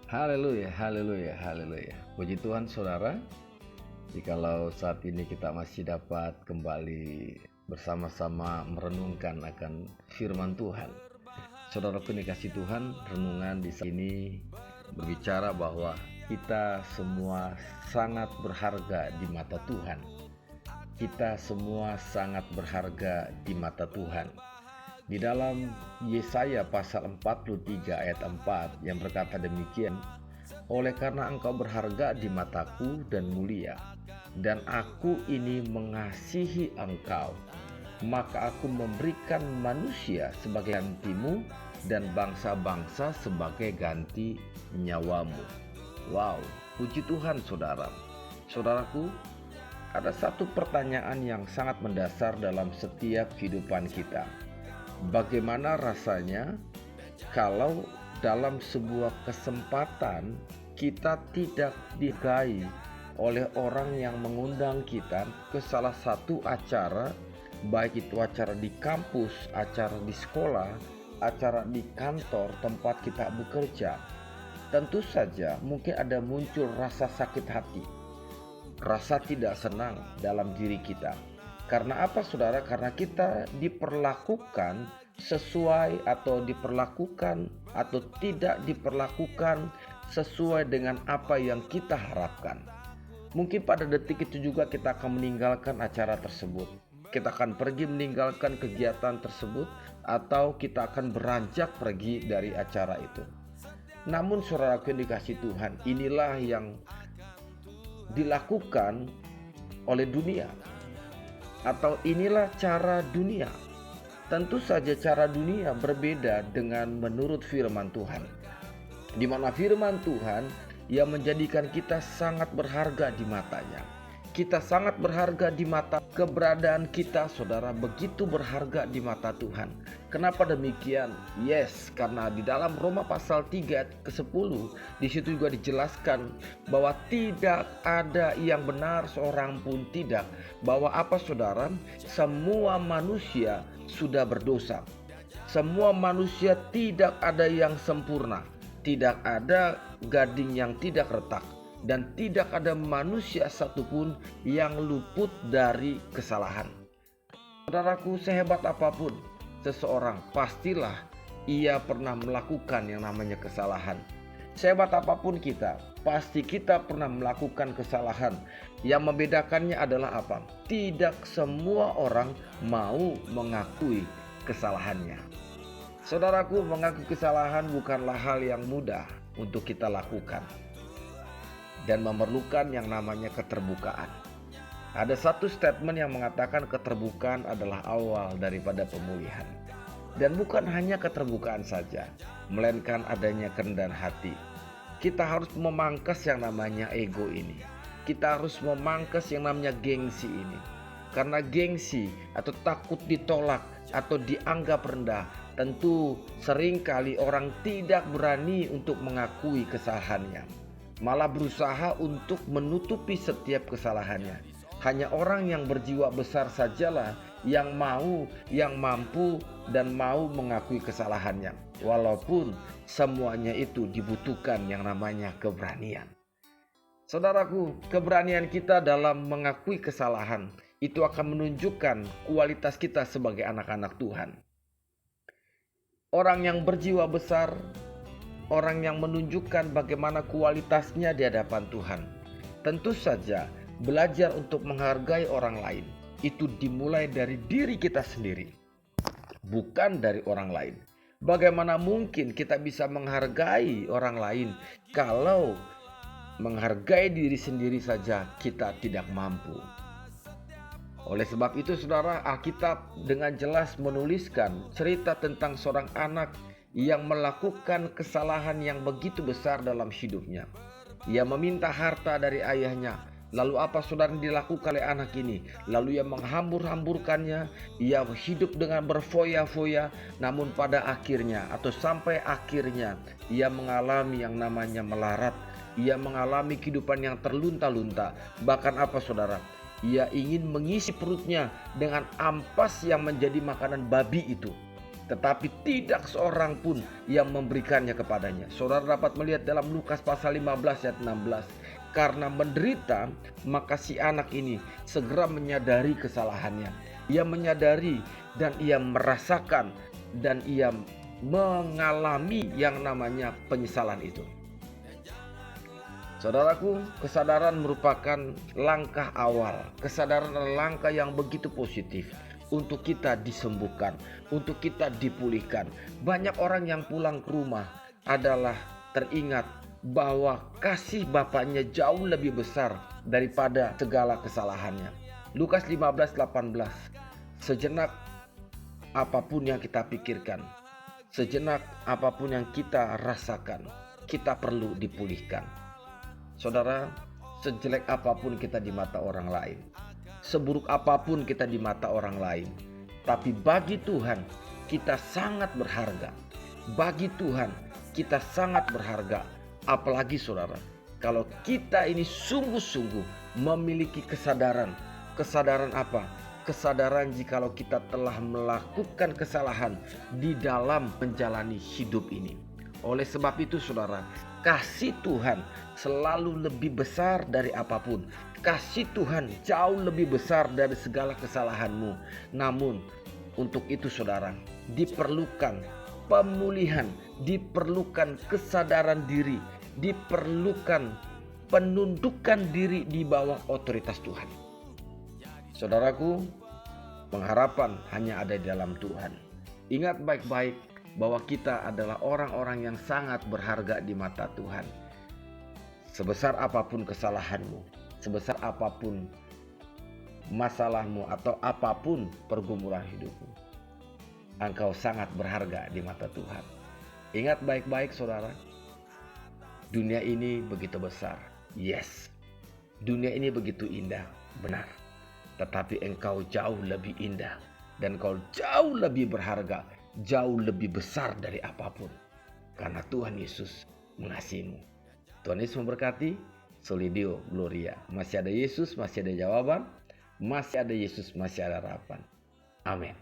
Haleluya, haleluya, haleluya. Puji Tuhan saudara, jikalau saat ini kita masih dapat kembali bersama-sama merenungkan akan firman Tuhan. Saudaraku dikasih Tuhan, renungan di sini berbicara bahwa kita semua sangat berharga di mata Tuhan. Kita semua sangat berharga di mata Tuhan. Di dalam Yesaya pasal 43 ayat 4 yang berkata demikian, "Oleh karena engkau berharga di mataku dan mulia, dan aku ini mengasihi engkau, maka aku memberikan manusia sebagai gantimu dan bangsa-bangsa sebagai ganti nyawamu." Wow, puji Tuhan saudara. Saudaraku, ada satu pertanyaan yang sangat mendasar dalam setiap kehidupan kita. Bagaimana rasanya kalau dalam sebuah kesempatan kita tidak dihargai oleh orang yang mengundang kita ke salah satu acara, baik itu acara di kampus, acara di sekolah, acara di kantor tempat kita bekerja. Tentu saja mungkin ada muncul rasa sakit hati, rasa tidak senang dalam diri kita. Karena apa saudara? Karena kita diperlakukan sesuai atau tidak diperlakukan sesuai dengan apa yang kita harapkan. Mungkin pada detik itu juga kita akan meninggalkan acara tersebut. Kita akan pergi meninggalkan kegiatan tersebut, atau kita akan beranjak pergi dari acara itu. Namun saudaraku yang dikasih Tuhan, inilah yang dilakukan oleh dunia. Atau inilah cara dunia. Tentu saja cara dunia berbeda dengan menurut firman Tuhan, di mana firman Tuhan yang menjadikan kita sangat berharga di matanya. Kita sangat berharga di mata, keberadaan kita saudara begitu berharga di mata Tuhan. Kenapa demikian? Yes, karena di dalam Roma pasal 3 ke-10 di situ juga dijelaskan bahwa tidak ada yang benar seorang pun tidak. Bahwa apa saudara? Semua manusia sudah berdosa. Semua manusia tidak ada yang sempurna. Tidak ada gading yang tidak retak. Dan tidak ada manusia satupun yang luput dari kesalahan. Saudaraku, sehebat apapun seseorang, pastilah ia pernah melakukan yang namanya kesalahan. Sehebat apapun kita, pasti kita pernah melakukan kesalahan. Yang membedakannya adalah apa? Tidak semua orang mau mengakui kesalahannya. Saudaraku, mengakui kesalahan bukanlah hal yang mudah untuk kita lakukan, dan memerlukan yang namanya keterbukaan. Ada satu statement yang mengatakan keterbukaan adalah awal daripada pemulihan. Dan bukan hanya keterbukaan saja, melainkan adanya kerendahan hati. Kita harus memangkas yang namanya ego ini. Kita harus memangkas yang namanya gengsi ini. Karena gengsi atau takut ditolak atau dianggap rendah, tentu seringkali orang tidak berani untuk mengakui kesalahannya, malah berusaha untuk menutupi setiap kesalahannya. Hanya orang yang berjiwa besar sajalah yang mau, yang mampu dan mau mengakui kesalahannya. Walaupun semuanya itu dibutuhkan yang namanya keberanian. Saudaraku, keberanian kita dalam mengakui kesalahan itu akan menunjukkan kualitas kita sebagai anak-anak Tuhan. Orang yang berjiwa besar, orang yang menunjukkan bagaimana kualitasnya di hadapan Tuhan, tentu saja belajar untuk menghargai orang lain itu dimulai dari diri kita sendiri, bukan dari orang lain. Bagaimana mungkin kita bisa menghargai orang lain kalau menghargai diri sendiri saja kita tidak mampu? Oleh sebab itu saudara, Alkitab dengan jelas menuliskan cerita tentang seorang anak yang melakukan kesalahan yang begitu besar dalam hidupnya. Ia meminta harta dari ayahnya. Lalu apa saudara yang dilakukan oleh anak ini? Lalu ia menghambur-hamburkannya. Ia hidup dengan berfoya-foya. Namun pada akhirnya atau sampai akhirnya ia mengalami yang namanya melarat. Ia mengalami kehidupan yang terlunta-lunta. Bahkan apa saudara? Ia ingin mengisi perutnya dengan ampas yang menjadi makanan babi itu. tetapi tidak seorang pun yang memberikannya kepadanya. Saudara dapat melihat dalam Lukas pasal 15 ayat 16. Karena menderita, maka si anak ini segera menyadari kesalahannya. Ia menyadari dan ia merasakan dan ia mengalami yang namanya penyesalan itu. Saudaraku, kesadaran merupakan langkah awal. Kesadaran adalah langkah yang begitu positif untuk kita disembuhkan, untuk kita dipulihkan. Banyak orang yang pulang ke rumah adalah teringat bahwa kasih Bapaknya jauh lebih besar daripada segala kesalahannya. Lukas 15:18. Sejenak apapun yang kita pikirkan, sejenak apapun yang kita rasakan, kita perlu dipulihkan. Saudara, sejelek apapun kita di mata orang lain, seburuk apapun kita di mata orang lain, tapi bagi Tuhan kita sangat berharga. Bagi Tuhan kita sangat berharga. Apalagi saudara, kalau kita ini sungguh-sungguh memiliki kesadaran. Kesadaran apa? Kesadaran jikalau kita telah melakukan kesalahan di dalam menjalani hidup ini. Oleh sebab itu saudara, kasih Tuhan selalu lebih besar dari apapun. Kasih Tuhan jauh lebih besar dari segala kesalahanmu. Namun untuk itu saudara, diperlukan pemulihan, diperlukan kesadaran diri, diperlukan penundukan diri di bawah otoritas Tuhan. Saudaraku, pengharapan hanya ada di dalam Tuhan. Ingat baik-baik bahwa kita adalah orang-orang yang sangat berharga di mata Tuhan. Sebesar apapun kesalahanmu, sebesar apapun masalahmu atau apapun pergumulan hidupmu, engkau sangat berharga di mata Tuhan. Ingat baik-baik saudara, dunia ini begitu besar. Yes, dunia ini begitu indah, benar. Tetapi engkau jauh lebih indah dan engkau jauh lebih berharga, jauh lebih besar dari apapun. Karena Tuhan Yesus mengasihimu. Tuhan Yesus memberkati. Soli Deo Gloria. Masih ada Yesus, masih ada jawaban. Masih ada Yesus, masih ada harapan. Amin.